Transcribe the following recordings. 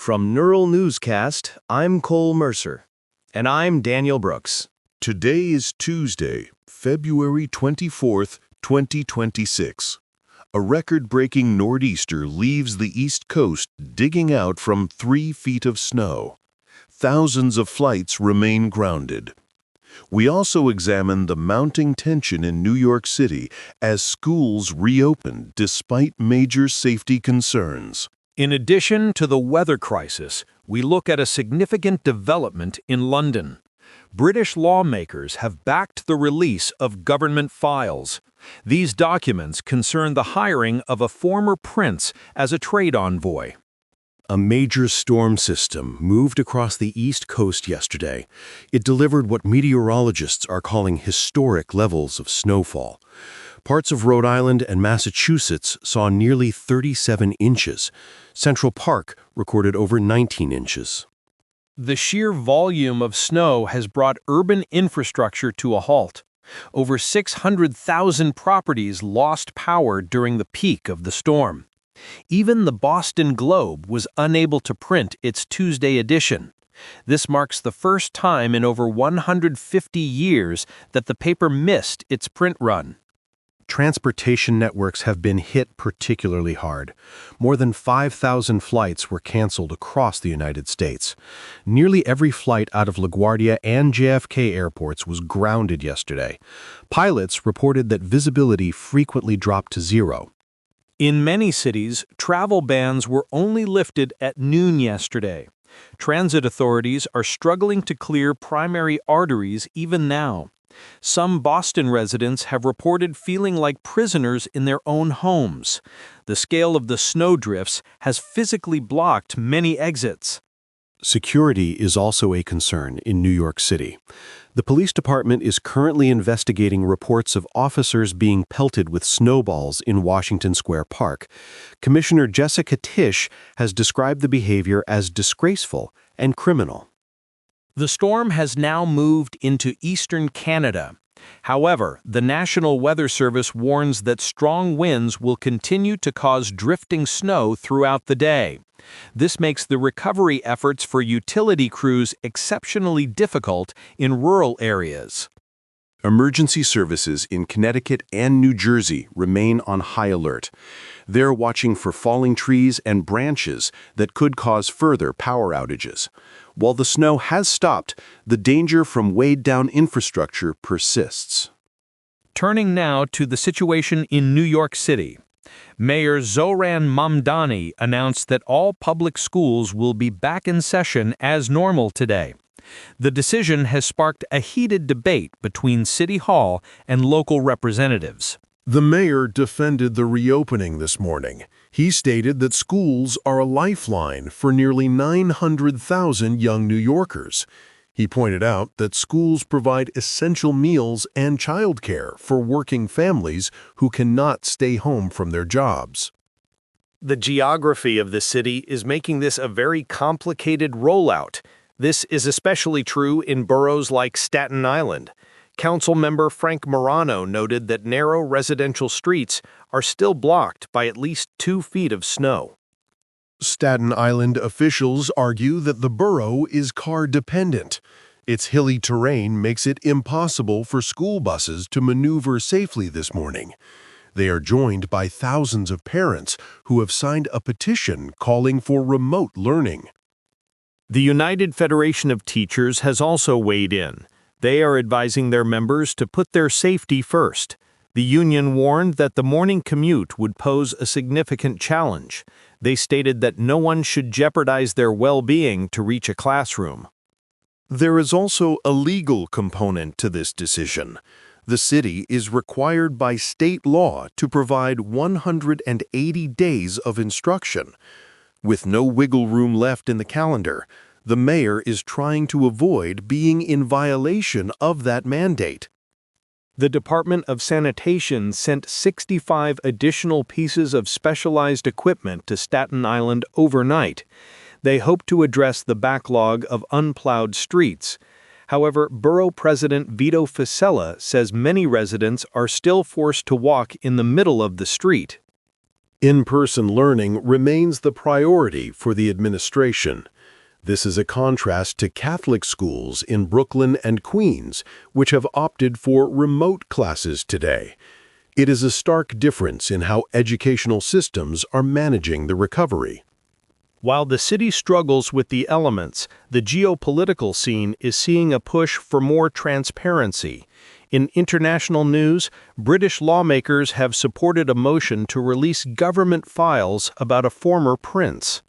From Neural Newscast, I'm Cole Mercer. And I'm Daniel Brooks. Today is Tuesday, February 24th, 2026. A record-breaking nor'easter leaves the East Coast digging out from 3 feet of snow. Thousands of flights remain grounded. We also examine the mounting tension in New York City as schools reopen despite major safety concerns. In addition to the weather crisis, we look at a significant development in London. British lawmakers have backed the release of government files. These documents concern the hiring of a former prince as a trade envoy. A major storm system moved across the East Coast yesterday. It delivered what meteorologists are calling historic levels of snowfall. Parts of Rhode Island and Massachusetts saw nearly 37 inches. Central Park recorded over 19 inches. The sheer volume of snow has brought urban infrastructure to a halt. Over 600,000 properties lost power during the peak of the storm. Even the Boston Globe was unable to print its Tuesday edition. This marks the first time in over 150 years that the paper missed its print run. Transportation networks have been hit particularly hard. More than 5,000 flights were canceled across the United States. Nearly every flight out of LaGuardia and JFK airports was grounded yesterday. Pilots reported that visibility frequently dropped to zero. In many cities, travel bans were only lifted at noon yesterday. Transit authorities are struggling to clear primary arteries even now. Some Boston residents have reported feeling like prisoners in their own homes. The scale of the snowdrifts has physically blocked many exits. Security is also a concern in New York City. The police department is currently investigating reports of officers being pelted with snowballs in Washington Square Park. Commissioner Jessica Tisch has described the behavior as disgraceful and criminal. The storm has now moved into eastern Canada. However, the National Weather Service warns that strong winds will continue to cause drifting snow throughout the day. This makes the recovery efforts for utility crews exceptionally difficult in rural areas. Emergency services in Connecticut and New Jersey remain on high alert. They're watching for falling trees and branches that could cause further power outages. While the snow has stopped, the danger from weighed-down infrastructure persists. Turning now to the situation in New York City. Mayor Zohran Mamdani announced that all public schools will be back in session as normal today. The decision has sparked a heated debate between City Hall and local representatives. The mayor defended the reopening this morning. He stated that schools are a lifeline for nearly 900,000 young New Yorkers. He pointed out that schools provide essential meals and childcare for working families who cannot stay home from their jobs. The geography of the city is making this a very complicated rollout. This is especially true in boroughs like Staten Island. Councilmember Frank Morano noted that narrow residential streets are still blocked by at least 2 feet of snow. Staten Island officials argue that the borough is car-dependent. Its hilly terrain makes it impossible for school buses to maneuver safely this morning. They are joined by thousands of parents who have signed a petition calling for remote learning. The United Federation of Teachers has also weighed in. They are advising their members to put their safety first. The union warned that the morning commute would pose a significant challenge. They stated that no one should jeopardize their well-being to reach a classroom. There is also a legal component to this decision. The city is required by state law to provide 180 days of instruction. With no wiggle room left in the calendar, the mayor is trying to avoid being in violation of that mandate. The Department of Sanitation sent 65 additional pieces of specialized equipment to Staten Island overnight. They hope to address the backlog of unplowed streets. However, Borough President Vito Fossella says many residents are still forced to walk in the middle of the street. In-person learning remains the priority for the administration. This is a contrast to Catholic schools in Brooklyn and Queens, which have opted for remote classes today. It is a stark difference in how educational systems are managing the recovery. While the city struggles with the elements, the geopolitical scene is seeing a push for more transparency. In international news, British lawmakers have supported a motion to release government files about a former prince.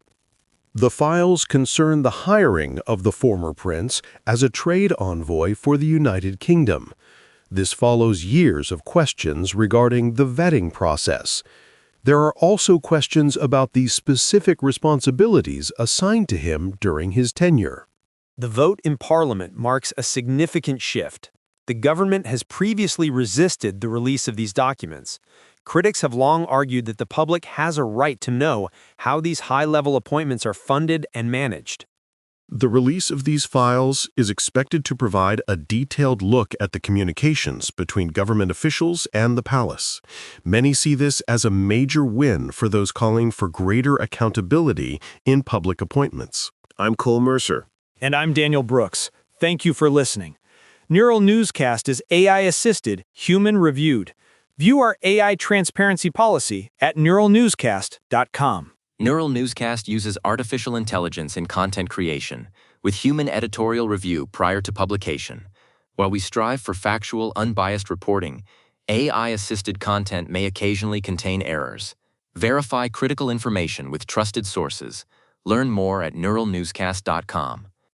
The files concern the hiring of the former prince as a trade envoy for the United Kingdom. This follows years of questions regarding the vetting process. There are also questions about the specific responsibilities assigned to him during his tenure. The vote in Parliament marks a significant shift. The government has previously resisted the release of these documents. Critics have long argued that the public has a right to know how these high-level appointments are funded and managed. The release of these files is expected to provide a detailed look at the communications between government officials and the palace. Many see this as a major win for those calling for greater accountability in public appointments. I'm Cole Mercer. And I'm Daniel Brooks. Thank you for listening. Neural Newscast is AI-assisted, human-reviewed. View our AI transparency policy at neuralnewscast.com. Neural Newscast uses artificial intelligence in content creation, with human editorial review prior to publication. While we strive for factual, unbiased reporting, AI-assisted content may occasionally contain errors. Verify critical information with trusted sources. Learn more at neuralnewscast.com.